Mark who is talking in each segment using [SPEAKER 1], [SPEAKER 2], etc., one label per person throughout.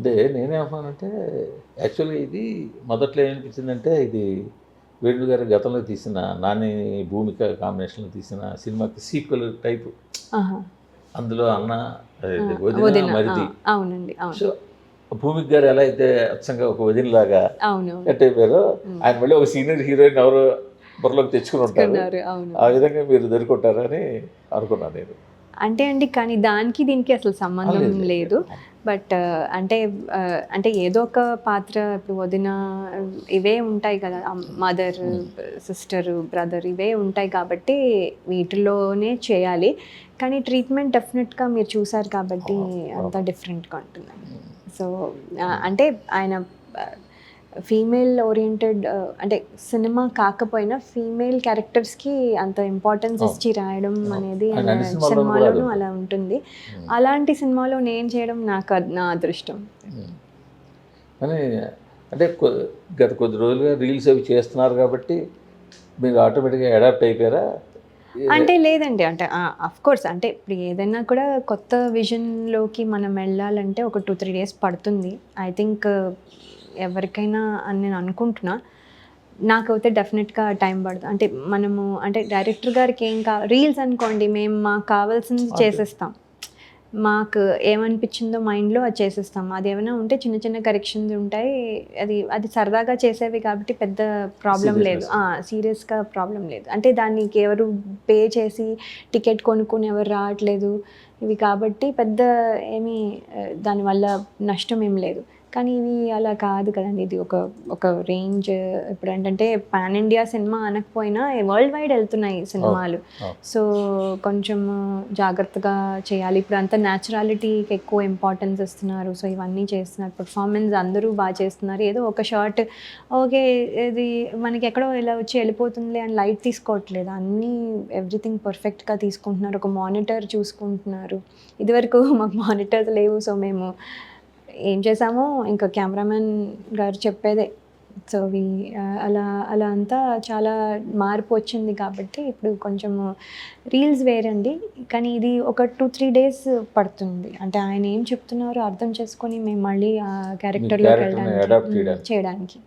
[SPEAKER 1] అంటే నేనేమన్నానంటే యాక్చువల్గా ఇది మొదట్లో ఏమనిపించిందంటే ఇది వేణు గారి గతంలో తీసిన నాని భూమిక కాంబినేషన్లో తీసిన సినిమాకి సీక్వెల్ టైపు. అందులో అన్న వదిన మరిది.
[SPEAKER 2] అవునండి, అవును.
[SPEAKER 1] సో భూమిక గారు ఎలా అయితే అచ్చంగా ఒక వదినలాగా కట్ అయిపోయారో, ఆయన మళ్ళీ ఒక సీనియర్ హీరోయిన్ ఎవరో బుర్రలోకి తెచ్చుకుని ఉంటారు. ఆ విధంగా మీరు దొరికొట్టారని అనుకున్నాను నేను.
[SPEAKER 2] అంటే అండి, కానీ దానికి దీనికి అసలు సంబంధం లేదు. బట్ అంటే ఏదో ఒక పాత్ర, ఇప్పుడు వదిన ఇవే ఉంటాయి కదా, మదర్, సిస్టర్, బ్రదర్ ఇవే ఉంటాయి కాబట్టి వీటిలోనే చేయాలి. కానీ ట్రీట్మెంట్ డెఫినెట్గా మీరు చూసారు కాబట్టి అంత డిఫరెంట్గా ఉంటుంది. సో అంటే ఆయన ఫీమేల్ ఓరియంటెడ్, అంటే సినిమా కాకపోయినా ఫీమేల్ క్యారెక్టర్స్కి అంత ఇంపార్టెన్స్ ఇచ్చి రాయడం అనేది సినిమాలోనూ అలా ఉంటుంది. అలాంటి సినిమాలో నేను చేయడం నా అదృష్టం.
[SPEAKER 1] కానీ అంటే గత కొద్ది రోజులుగా రీల్స్ అవి చేస్తున్నారు కాబట్టి మీరు ఆటోమేటిక్గా అడాప్ట్ అయిపోయారా?
[SPEAKER 2] అంటే లేదండి, అంటే అఫ్కోర్స్ అంటే ఇప్పుడు ఏదైనా కూడా కొత్త విజన్లోకి మనం వెళ్ళాలంటే ఒక 2-3 days పడుతుంది. ఐ థింక్ ఎవరికైనా అని నేను అనుకుంటున్నా. నాకైతే డెఫినెట్గా టైం పడుతుంది. అంటే మనము అంటే డైరెక్టర్ గారికి ఏం రీల్స్ అనుకోండి, మేము మాకు కావాల్సింది చేసేస్తాం, మాకు ఏమనిపించిందో మైండ్లో అది చేసేస్తాం. అది ఏమైనా ఉంటే చిన్న చిన్న కరెక్షన్స్ ఉంటాయి, అది సరదాగా చేసేవి కాబట్టి పెద్ద ప్రాబ్లం లేదు, సీరియస్గా ప్రాబ్లం లేదు. అంటే దానికి ఎవరు పే చేసి టికెట్ కొనుక్కొని ఎవరు రావట్లేదు ఇవి కాబట్టి పెద్ద ఏమీ దానివల్ల నష్టం ఏం లేదు. కానీ ఇవి అలా కాదు కదండి, ఇది ఒక రేంజ్. ఇప్పుడు ఏంటంటే పాన్ ఇండియా సినిమా అనకపోయినా వరల్డ్ వైడ్ వెళ్తున్నాయి సినిమాలు. సో కొంచెం జాగ్రత్తగా చేయాలి. ఇప్పుడు అంతా న్యాచురాలిటీకి ఎక్కువ ఇంపార్టెన్స్ ఇస్తున్నారు. సో ఇవన్నీ చేస్తున్నారు, పర్ఫార్మెన్స్ అందరూ బాగా చేస్తున్నారు. ఏదో ఒక షార్ట్ ఓకే ఇది మనకి ఎక్కడో ఇలా వచ్చి వెళ్ళిపోతుంది అని లైట్ తీసుకోవట్లేదు, అన్నీ ఎవ్రీథింగ్ పర్ఫెక్ట్గా తీసుకుంటున్నారు. ఒక మానిటర్ చూసుకుంటున్నారు. ఇదివరకు మాకు మానిటర్స్ లేవు. సో మేము ఏం చేసామో ఇంకా కెమెరామెన్ గారు చెప్పేదే. సో అలా అంతా చాలా మార్పు వచ్చింది కాబట్టి ఇప్పుడు కొంచెం రీల్స్ వేరండి. కానీ ఇది ఒక 2-3 days పడుతుంది. అంటే ఆయన ఏం చెప్తున్నారో అర్థం చేసుకొని మేము మళ్ళీ ఆ క్యారెక్టర్లోకి వెళ్ళడానికి చేయడానికి.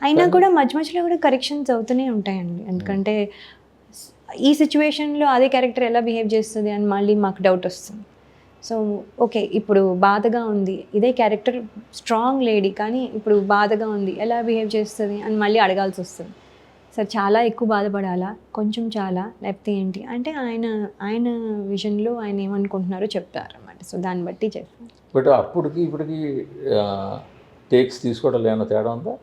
[SPEAKER 2] అయినా కూడా మధ్యలో కూడా కరెక్షన్స్ అవుతూనే ఉంటాయండి. ఎందుకంటే ఈ సిచ్యువేషన్లో అదే క్యారెక్టర్ ఎలా బిహేవ్ చేస్తుంది అని మళ్ళీ మాకు డౌట్ వస్తుంది. సో ఓకే, ఇప్పుడు బాధగా ఉంది, ఇదే క్యారెక్టర్ స్ట్రాంగ్ లేడీ కానీ ఇప్పుడు బాధగా ఉంది, ఎలా బిహేవ్ చేస్తుంది అని మళ్ళీ అడగాల్సి వస్తుంది. సార్ చాలా ఎక్కువ బాధపడాలా, కొంచెం చాలా, లేకపోతే ఏంటి అంటే ఆయన విజన్లో ఆయన ఏమనుకుంటున్నారో చెప్తారు అన్నమాట. సో దాన్ని బట్టి చేస్తాను.
[SPEAKER 1] బట్ అప్పటికి ఇప్పటికి టేక్స్ తీసుకోవడం ఏమైనా తేడా ఉందా?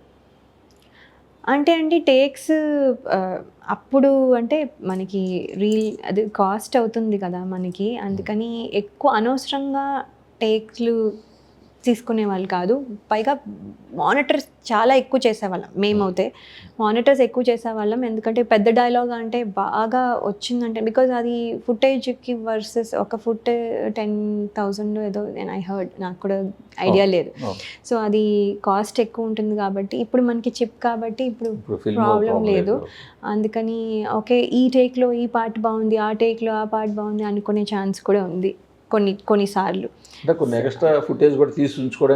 [SPEAKER 2] అంటే అండి టేక్స్ అప్పుడు అంటే మనకి అది కాస్ట్ అవుతుంది కదా మనకి, అందుకని ఎక్కువ అనవసరంగా టేక్స్లు తీసుకునే వాళ్ళు కాదు. పైగా మానిటర్స్ చాలా ఎక్కువ చేసేవాళ్ళం మేమైతే. మానిటర్స్ ఎక్కువ చేసేవాళ్ళం ఎందుకంటే పెద్ద డైలాగ్ అంటే బాగా వచ్చిందంటే, బికాజ్ అది ఫుటేజ్కి వర్సెస్ ఒక ఫుట్ 10,000 ఏదో ఐ హర్డ్, నాకు కూడా ఐడియా లేదు. సో అది కాస్ట్ ఎక్కువ ఉంటుంది కాబట్టి ఇప్పుడు మనకి చిప్ కాబట్టి ఇప్పుడు ప్రాబ్లం లేదు. అందుకని ఓకే ఈ టేక్లో ఈ పార్ట్ బాగుంది, ఆ టేక్లో ఆ పార్ట్ బాగుంది అనుకునే ఛాన్స్ కూడా ఉంది కొన్నిసార్లు.
[SPEAKER 1] కొన్ని ఎక్స్ట్రా ఫుటేజ్ కూడా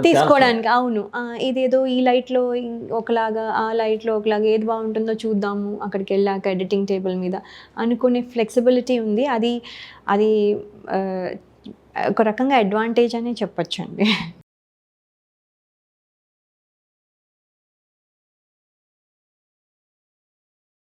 [SPEAKER 1] తీసుకోవడానికి.
[SPEAKER 2] అవును, ఇదేదో ఈ లైట్లో ఒకలాగా, ఆ లైట్లో ఒకలాగా, ఏది బాగుంటుందో చూద్దాము అక్కడికి వెళ్ళాక ఎడిటింగ్ టేబుల్ మీద అనుకునే ఫ్లెక్సిబిలిటీ ఉంది. అది ఒక రకంగా అడ్వాంటేజ్ అనే చెప్పొచ్చండి.